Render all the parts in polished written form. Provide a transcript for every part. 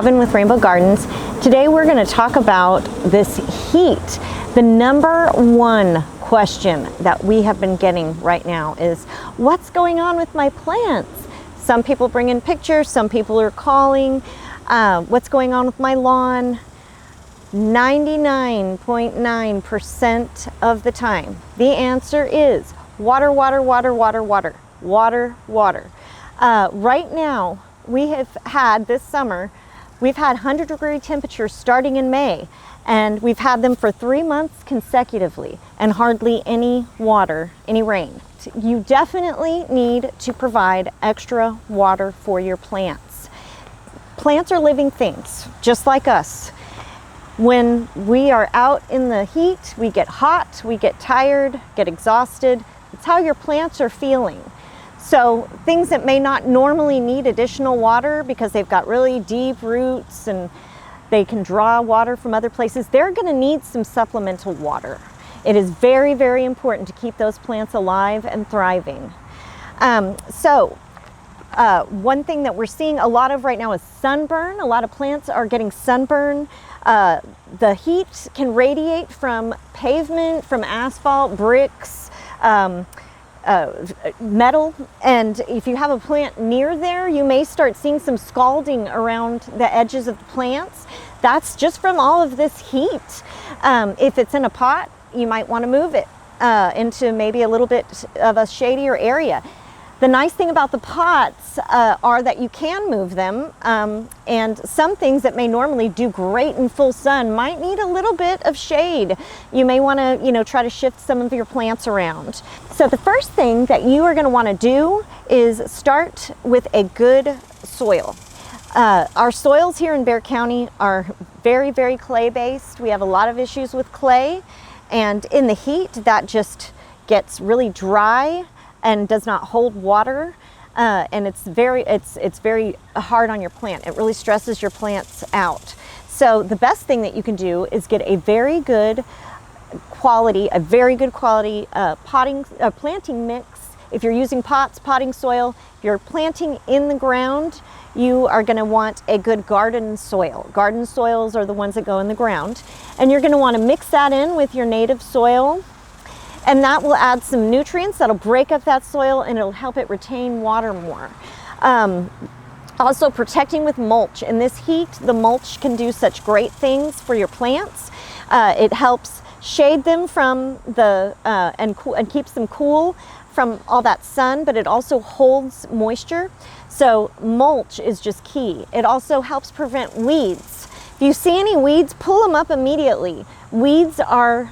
Robin with Rainbow Gardens. Today we're going to talk about this heat. The number one question that we have been getting right now is, what's going on with my plants? Some people bring in pictures, some people are calling. What's going on with my lawn? 99.9% of the time, the answer is water, water, water, water, water, water, water. Right now, we have had this summer, we've had 100-degree temperatures starting in May, and we've had them for 3 months consecutively, and hardly any water, any rain. You definitely need to provide extra water for your plants. Plants are living things, just like us. When we are out in the heat, we get hot, we get tired, get exhausted. It's how your plants are feeling. So things that may not normally need additional water because they've got really deep roots and they can draw water from other places, they're going to need some supplemental water. It is very, very important to keep those plants alive and thriving. One thing that we're seeing a lot of right now is sunburn. A lot of plants are getting sunburn. The heat can radiate from pavement, from asphalt, bricks, metal, and if you have a plant near there, you may start seeing some scalding around the edges of the plants. That's just from all of this heat. If it's in a pot, you might want to move it into maybe a little bit of a shadier area. The nice thing about the pots are that you can move them, and some things that may normally do great in full sun might need a little bit of shade. You may want to, try to shift some of your plants around. So the first thing that you are going to want to do is start with a good soil. Our soils here in Bexar County are very, very clay-based. We have a lot of issues with clay, and in the heat, that just gets really dry and does not hold water, and it's very hard on your plant. It really stresses your plants out. So the best thing that you can do is get a very good quality planting mix. If you're using pots, potting soil, if you're planting in the ground, you are going to want a good garden soil. Garden soils are the ones that go in the ground, and you're going to want to mix that in with your native soil. And that will add some nutrients that'll break up that soil, and it'll help it retain water more. Also protecting with mulch. In this heat, the mulch can do such great things for your plants. It helps shade them from and keeps them cool from all that sun, but it also holds moisture. So mulch is just key. It also helps prevent weeds. If you see any weeds, pull them up immediately. Weeds are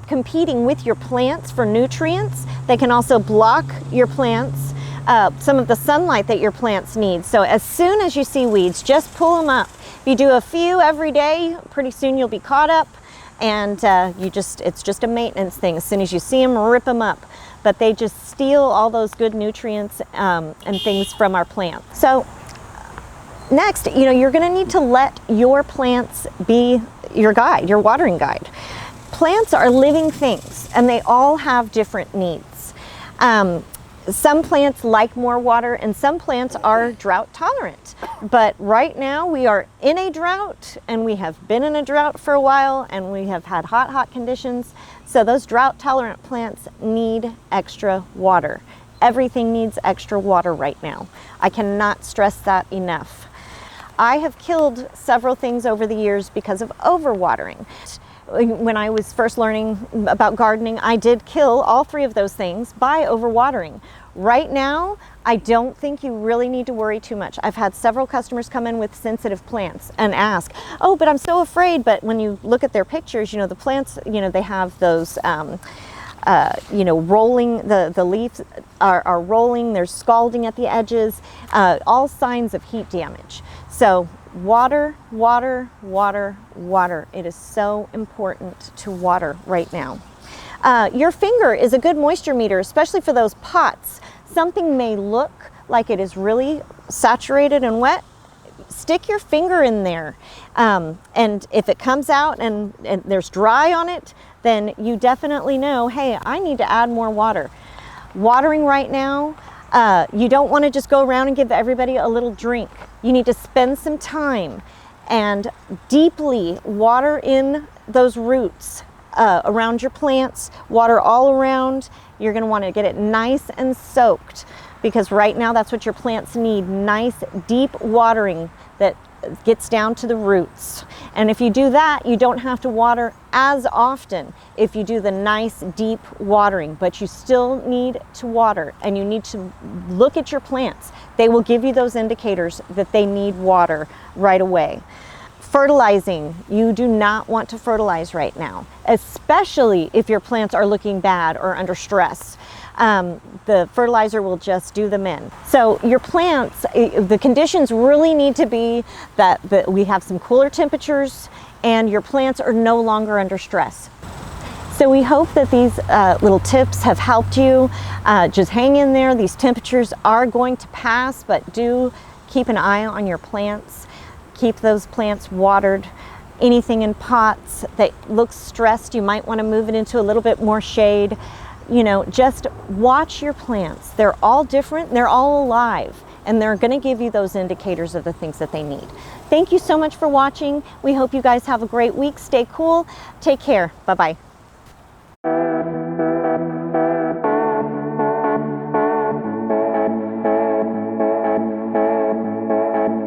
competing with your plants for nutrients. They can also block your plants, some of the sunlight that your plants need. So as soon as you see weeds, just pull them up. If you do a few every day, pretty soon you'll be caught up, and it's just a maintenance thing. As soon as you see them, rip them up. But they just steal all those good nutrients and things from our plants. So next, you're going to need to let your plants be your guide, your watering guide. Plants are living things, and they all have different needs. Some plants like more water, and some plants are drought tolerant. But right now we are in a drought, and we have been in a drought for a while, and we have had hot conditions. So those drought tolerant plants need extra water. Everything needs extra water right now. I cannot stress that enough. I have killed several things over the years because of overwatering. When I was first learning about gardening, I did kill all 3 of those things by overwatering. Right now, I don't think you really need to worry too much. I've had several customers come in with sensitive plants and ask, oh, but I'm so afraid. But when you look at their pictures, the plants, they have those rolling, the leaves are rolling, there's scalding at the edges, all signs of heat damage. So water, water, water, water. It is so important to water right now. Your finger is a good moisture meter, especially for those pots. Something may look like it is really saturated and wet. Stick your finger in there, and if it comes out and there's dry on it, then you definitely know, hey, I need to add more water. Watering right now, You don't want to just go around and give everybody a little drink. You need to spend some time and deeply water in those roots around your plants, water all around. You're going to want to get it nice and soaked, because right now that's what your plants need, nice deep watering that gets down to the roots. And if you do that, you don't have to water as often if you do the nice deep watering, but you still need to water, and you need to look at your plants. They will give you those indicators that they need water right away. Fertilizing, you do not want to fertilize right now, especially if your plants are looking bad or under stress. The fertilizer will just do them in. So your plants, the conditions really need to be that we have some cooler temperatures and your plants are no longer under stress. So we hope that these little tips have helped you. Just hang in there. These temperatures are going to pass, but do keep an eye on your plants. Keep those plants watered. Anything in pots that looks stressed, you might want to move it into a little bit more shade. You know, just watch your plants. They're all different, they're all alive, and they're going to give you those indicators of the things that they need. Thank you so much for watching. We hope you guys have a great week. Stay cool. Take care. Bye-bye.